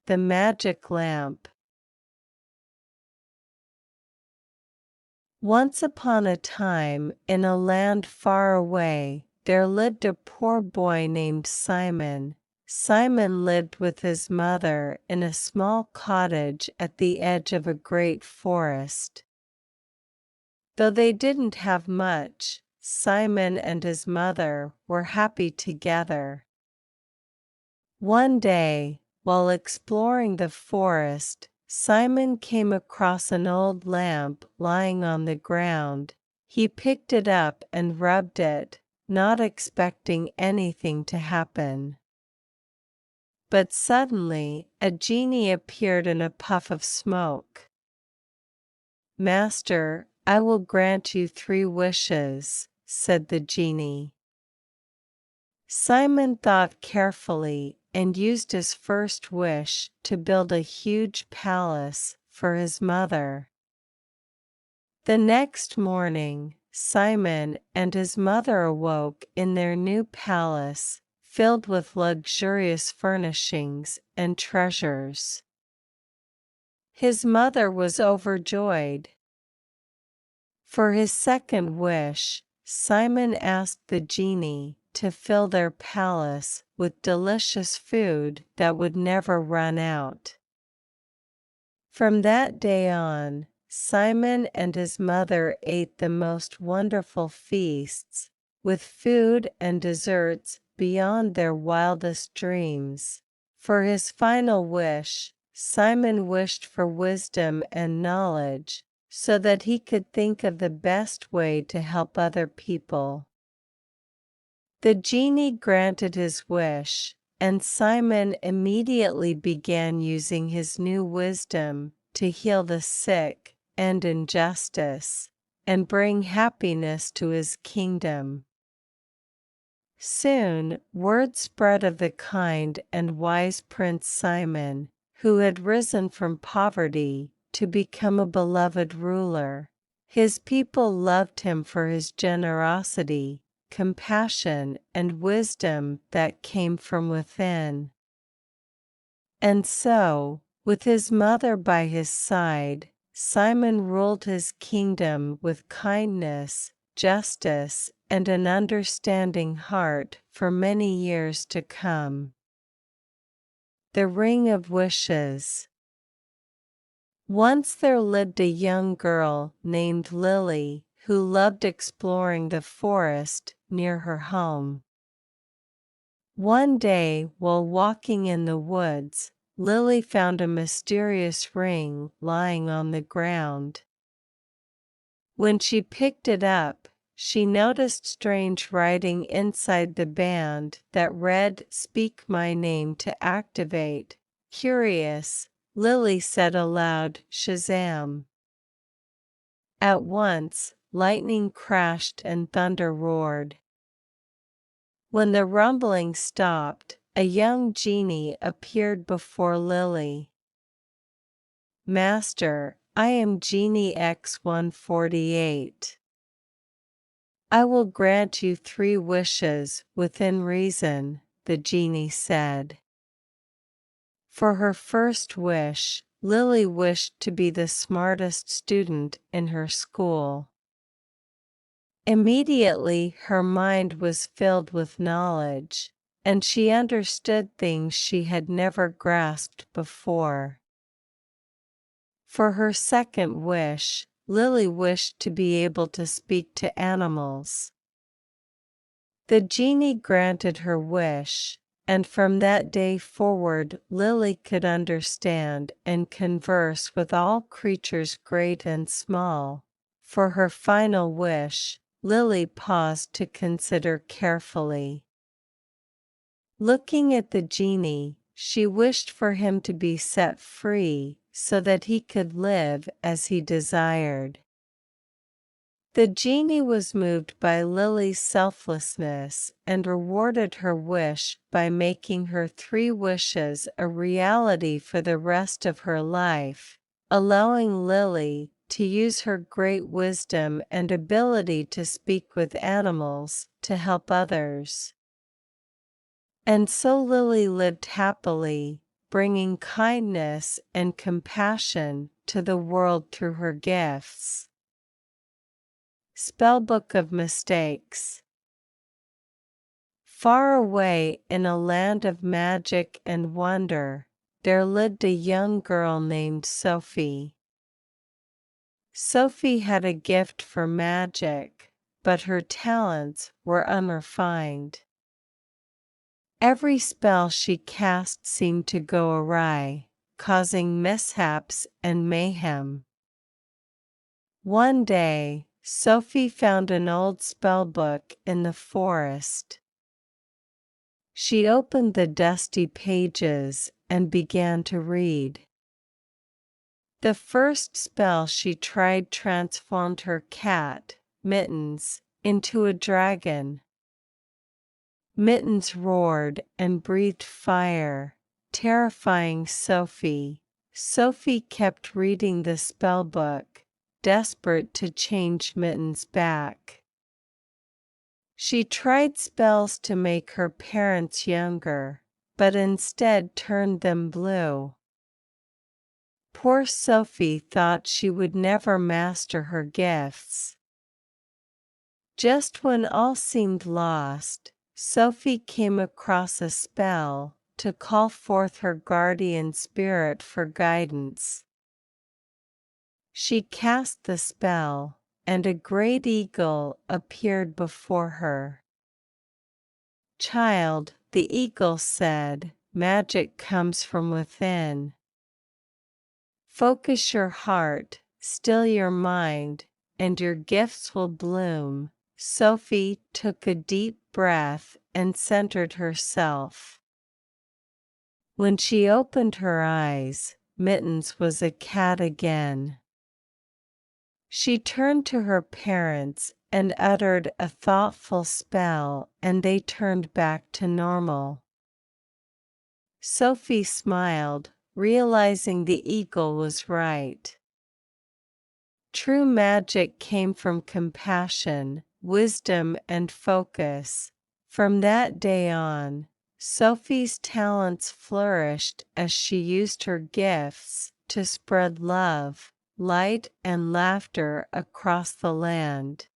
the magic lamp. Once upon a time, in a land far away, there lived a poor boy named Simon. Simon lived with his mother in a small cottage at the edge of a great forest. Though they didn't have much, Simon and his mother were happy together. One day, while exploring the forest, Simon came across an old lamp lying on the ground. He picked it up and rubbed it, not expecting anything to happen. But suddenly, a genie appeared in a puff of smoke. "Master, I will grant you 3 wishes," said the genie. Simon thought carefully and used his first wish to build a huge palace for his mother. The next morning, Simon and his mother awoke in their new palace, filled with luxurious furnishings and treasures. His mother was overjoyed. For his second wish, Simon asked the genie to fill their palace with delicious food that would never run out. From that day on, Simon and his mother ate the most wonderful feasts, with food and desserts beyond their wildest dreams. For his final wish, Simon wished for wisdom and knowledge, so that he could think of the best way to help other people. The genie granted his wish, and Simon immediately began using his new wisdom to heal the sick, end injustice, and bring happiness to his kingdom. Soon, word spread of the kind and wise Prince Simon, who had risen from poverty to become a beloved ruler. His people loved him for his generosity, compassion, and wisdom that came from within. And so, with his mother by his side, Simon ruled his kingdom with kindness, justice, and an understanding heart for many years to come. The Ring of Wishes. Once there lived a young girl named Lily who loved exploring the forest near her home. One day, while walking in the woods, Lily found a mysterious ring lying on the ground. When she picked it up, she noticed strange writing inside the band that read, "Speak my name to activate." Curious, Lily said aloud, "Shazam!" At once, lightning crashed and thunder roared. When the rumbling stopped, a young genie appeared before Lily. "Master, I am Genie X148. I will grant you 3 wishes within reason," the genie said. For her first wish, Lily wished to be the smartest student in her school. Immediately her mind was filled with knowledge, and she understood things she had never grasped before. For her second wish, Lily wished to be able to speak to animals. The genie granted her wish, and from that day forward Lily could understand and converse with all creatures great and small. For her final wish, Lily paused to consider carefully. Looking at the genie, she wished for him to be set free, so that he could live as he desired. The genie was moved by Lily's selflessness and rewarded her wish by making her 3 wishes a reality for the rest of her life, allowing Lily to use her great wisdom and ability to speak with animals to help others. And so Lily lived happily, bringing kindness and compassion to the world through her gifts. Spellbook of Mistakes. Far away in a land of magic and wonder, there lived a young girl named Sophie. Sophie had a gift for magic, but her talents were unrefined. Every spell she cast seemed to go awry, causing mishaps and mayhem. One day, Sophie found an old spellbook in the forest. She opened the dusty pages and began to read. The first spell she tried transformed her cat, Mittens, into a dragon. Mittens roared and breathed fire, terrifying Sophie. Sophie kept reading the spellbook, desperate to change Mittens back. She tried spells to make her parents younger, but instead turned them blue. Poor Sophie thought she would never master her gifts. Just when all seemed lost, Sophie came across a spell to call forth her guardian spirit for guidance. She cast the spell, and a great eagle appeared before her. "Child," the eagle said, "magic comes from within. Focus your heart, still your mind, and your gifts will bloom." Sophie took a deep breath and centered herself. When she opened her eyes, Mittens was a cat again. She turned to her parents and uttered a thoughtful spell, and they turned back to normal. Sophie smiled, realizing the eagle was right. True magic came from compassion, wisdom, and focus. From that day on, Sophie's talents flourished as she used her gifts to spread love, light, and laughter across the land.